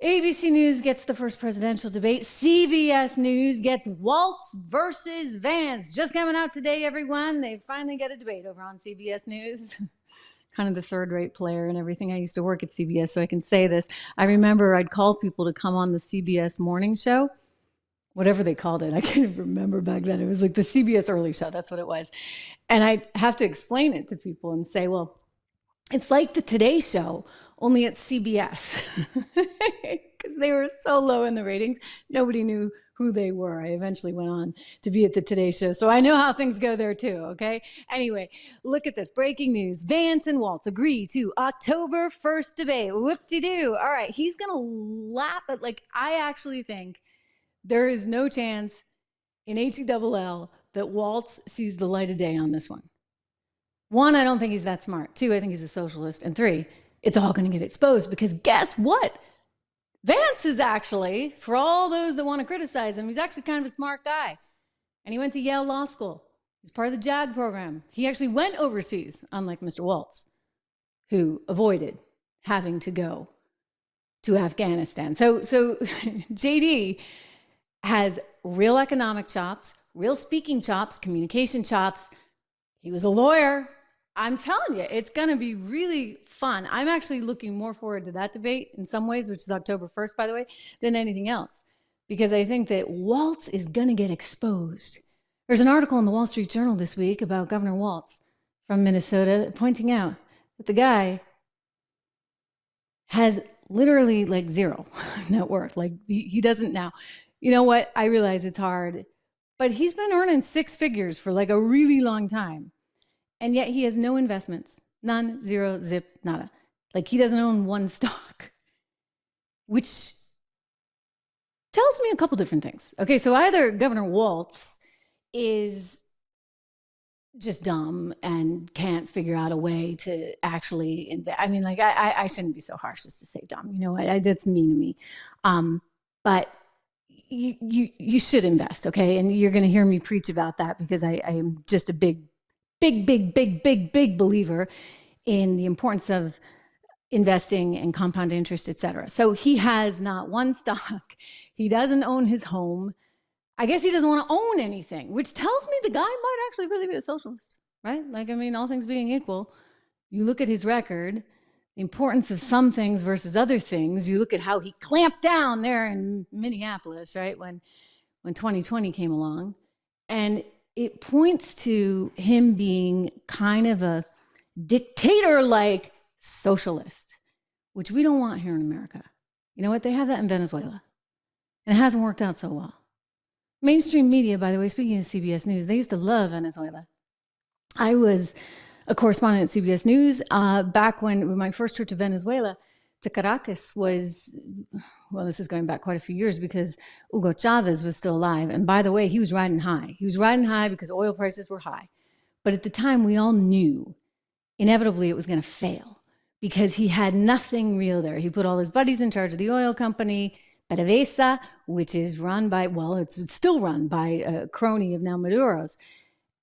ABC News gets the first presidential debate. CBS News gets Walz versus Vance. Just coming out today, everyone. They finally get a debate over on CBS News. Kind of the third-rate player and everything. I used to work at CBS, so I can say this. I remember I'd call people to come on the CBS morning show, whatever they called it. I can't even remember back then. It was like the CBS early show. That's what it was. And I'd have to explain it to people and say, well, it's like the Today Show, only at CBS. Because they were so low in the ratings, nobody knew who they were. I eventually went on to be at the Today Show, so I know how things go there too, okay? Anyway, look at this. Breaking news. Vance and Walz agree to October 1st debate. Whoop-de-doo. All right, he's going to lap it. Like, I actually think there is no chance in HELL that Walz sees the light of day on this one. One, I don't think he's that smart. Two, I think he's a socialist. And three, it's all going to get exposed because guess what? Vance is actually, for all those that want to criticize him, he's actually kind of a smart guy. And he went to Yale Law School. He's part of the JAG program. He actually went overseas, unlike Mr. Walz, who avoided having to go to Afghanistan. So JD has real economic chops, real speaking chops, communication chops. He was a lawyer. I'm telling you, it's going to be really fun. I'm actually looking more forward to that debate in some ways, which is October 1st, by the way, than anything else, because I think that Walz is going to get exposed. There's an article in the Wall Street Journal this week about Governor Walz from Minnesota pointing out that the guy has literally like zero net worth. Like he doesn't now. You know what? I realize it's hard, but he's been earning six figures for like a really long time. And yet he has no investments, none, zero, zip, nada. Like he doesn't own one stock, which tells me a couple different things. Okay, so either Governor Walz is just dumb and can't figure out a way to actually invest. I mean, like I shouldn't be so harsh just to say dumb. You know what? That's mean to me. But you should invest, okay? And you're going to hear me preach about that because I am just a big believer in the importance of investing and compound interest, et cetera. So he has not one stock. He doesn't own his home. I guess he doesn't want to own anything, which tells me the guy might actually really be a socialist, right? Like, I mean, all things being equal, you look at his record, the importance of some things versus other things. You look at how he clamped down there in Minneapolis, right? When 2020 came along, and it points to him being kind of a dictator-like socialist, which we don't want here in America. You know what? They have that in Venezuela, and it hasn't worked out so well. Mainstream media, by the way, speaking of CBS News, they used to love Venezuela. I was a correspondent at CBS News back when my first trip to Venezuela, to Caracas, was, well, this is going back quite a few years because Hugo Chavez was still alive. And by the way, he was riding high. He was riding high because oil prices were high. But at the time, we all knew inevitably it was going to fail because he had nothing real there. He put all his buddies in charge of the oil company, PDVSA, which is run by, well, it's still run by a crony of now Maduro's.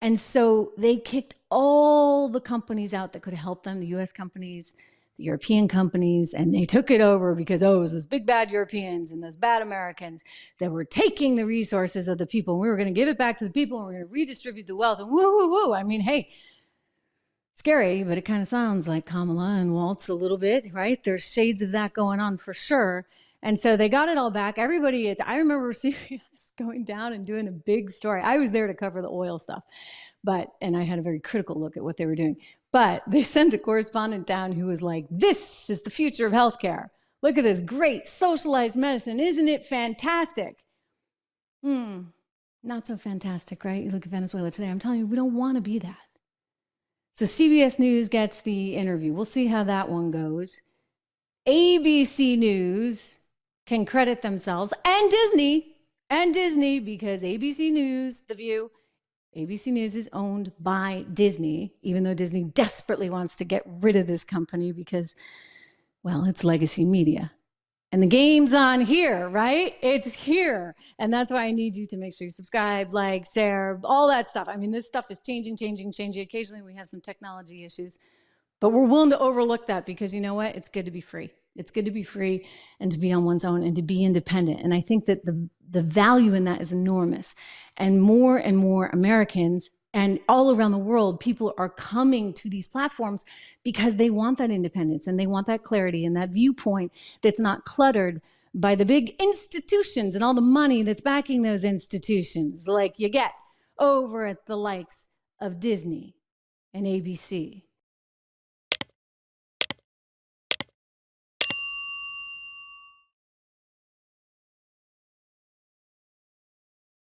And so they kicked all the companies out that could help them, the US companies, the European companies, and they took it over because, it was those big bad Europeans and those bad Americans that were taking the resources of the people. And we were going to give it back to the people and we're going to redistribute the wealth. And woo, woo, woo. I mean, hey, scary, but it kind of sounds like Kamala and Walz a little bit, right? There's shades of that going on for sure. And so they got it all back. Everybody, I remember CBS going down and doing a big story. I was there to cover the oil stuff, and I had a very critical look at what they were doing. But they sent a correspondent down who was like, this is the future of healthcare. Look at this great socialized medicine. Isn't it fantastic? Not so fantastic, right? You look at Venezuela today. I'm telling you, we don't want to be that. So CBS News gets the interview. We'll see how that one goes. ABC News can credit themselves, and Disney, because ABC News, The View, ABC News is owned by Disney, even though Disney desperately wants to get rid of this company because, well, it's legacy media. And the game's on here, right? It's here. And that's why I need you to make sure you subscribe, like, share, all that stuff. I mean, this stuff is changing. Occasionally we have some technology issues, but we're willing to overlook that because you know what? It's good to be free. It's good to be free and to be on one's own and to be independent. And I think that the value in that is enormous. And more Americans and all around the world, people are coming to these platforms because they want that independence and they want that clarity and that viewpoint that's not cluttered by the big institutions and all the money that's backing those institutions, like you get over at the likes of Disney and ABC